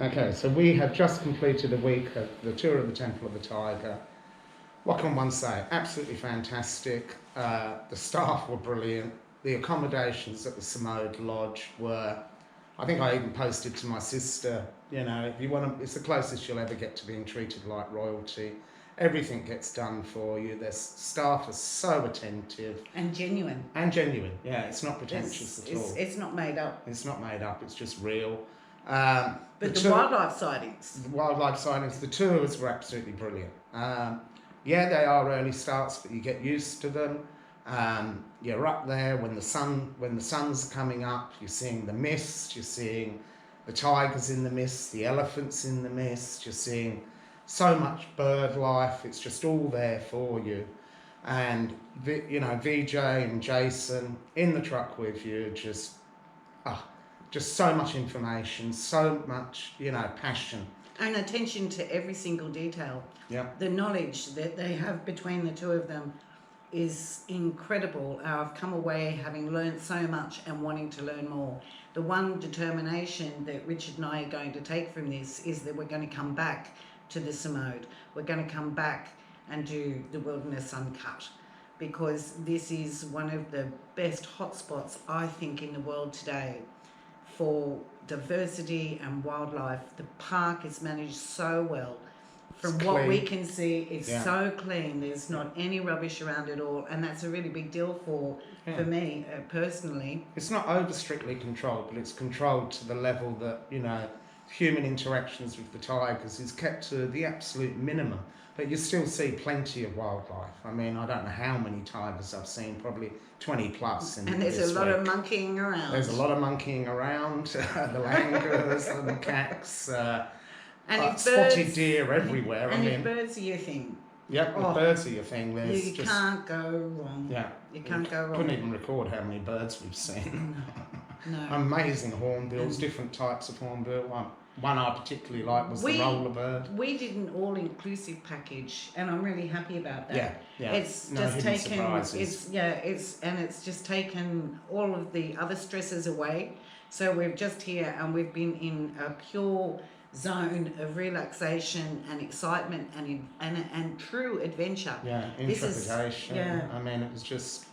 Okay, so we have just completed a week of the tour of the Temple of the Tiger. What can one say? Absolutely fantastic. The staff were brilliant. The accommodations at the Samode Lodge were, I think I even posted to my sister, you know, if you want to, it's the closest you'll ever get to being treated like royalty. Everything gets done for you. Their staff are so attentive. And genuine. And genuine, yeah. It's not pretentious at all. It's not made up. It's not made up, it's just real. But the wildlife sightings. The wildlife sightings, the tours were absolutely brilliant. Yeah, they are early starts, but you get used to them. You're up there when the sun's coming up. You're seeing the mist. You're seeing the tigers in the mist, the elephants in the mist. You're seeing so much bird life. It's just all there for you. And you know, VJ and Jason in the truck with you, just so much information, so much, you know, passion. And attention to every single detail. Yeah. The knowledge that they have between the two of them is incredible. I've come away having learned so much and wanting to learn more. The one determination that Richard and I are going to take from this is that we're going to come back to the Samode. We're going to come back and do the Wilderness Uncut, because this is one of the best hotspots, I think, in the world today for diversity and wildlife. The park is managed so well. From what we can see, it's so clean. There's not any rubbish around at all, and that's a really big deal for me personally. It's not over strictly controlled, but it's controlled to the level that, you know, human interactions with the tigers is kept to the absolute minimum. But you still see plenty of wildlife. I mean, I don't know how many tigers I've seen, probably 20 plus. And there's a lot of monkeying around. There's a lot of monkeying around. The langurs, the macaques, and spotted deer everywhere. And if birds are your thing. Yep, if birds are your thing, there's you can't go wrong. Yeah. You can't go wrong. Couldn't even record how many birds we've seen. No. Amazing hornbills, different types of hornbill. One I particularly like was the roller bird. We did an all-inclusive package, and I'm really happy about that. Yeah. It's no just taken. Surprises. It's just taken all of the other stresses away. So we're just here, and we've been in a pure zone of relaxation and excitement and true adventure. Yeah, intrepidation. I mean, it was just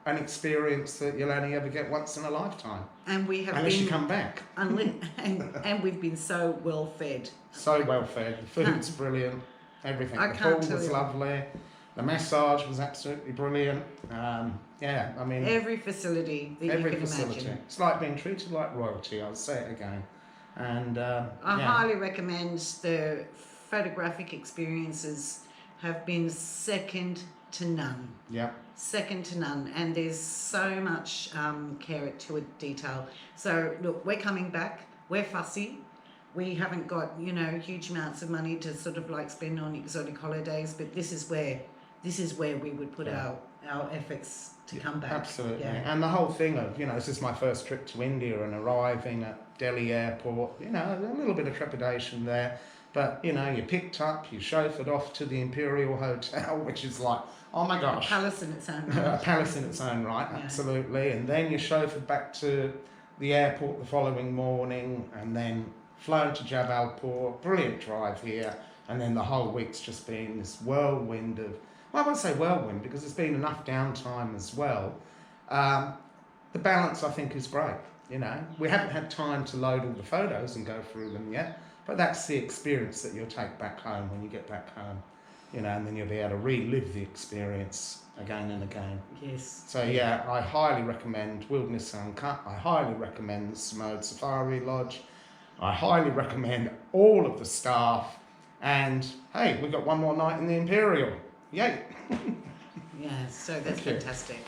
an experience that you'll only ever get once in a lifetime. And we have unless you come back. and we've been so well fed. So well fed. The food's brilliant. Everything. The pool was lovely. The massage was absolutely brilliant. Yeah, I mean, every facility that you can imagine. It's like being treated like royalty. I'll say it again. And I highly recommend. The photographic experiences have been second to none. Yeah. Second to none, and there's so much care to a detail. So look, we're coming back. We're fussy. We haven't got, you know, huge amounts of money to sort of like spend on exotic holidays, but this is where we would put our efforts to come back. Absolutely. Yeah. And the whole thing of, you know, this is my first trip to India, and arriving at Delhi airport, you know, a little bit of trepidation there. But, you know, you're picked up, you're chauffeured off to the Imperial Hotel, which is like, oh my gosh. A palace in its own right. A palace in its own right, absolutely. And then you're chauffeured back to the airport the following morning, and then flown to Jabalpur. Brilliant drive here. And then the whole week's just been this whirlwind of, well, I won't say whirlwind, because there's been enough downtime as well. The balance, I think, is great. You know, we haven't had time to load all the photos and go through them yet. But that's the experience that you'll take back home when you get back home, you know, and then you'll be able to relive the experience again and again. Yes. So yeah, I highly recommend Wilderness Uncut. I highly recommend the Samode Safari Lodge. I highly recommend all of the staff. And hey, we've got one more night in the Imperial. Yay! Yeah, so that's fantastic.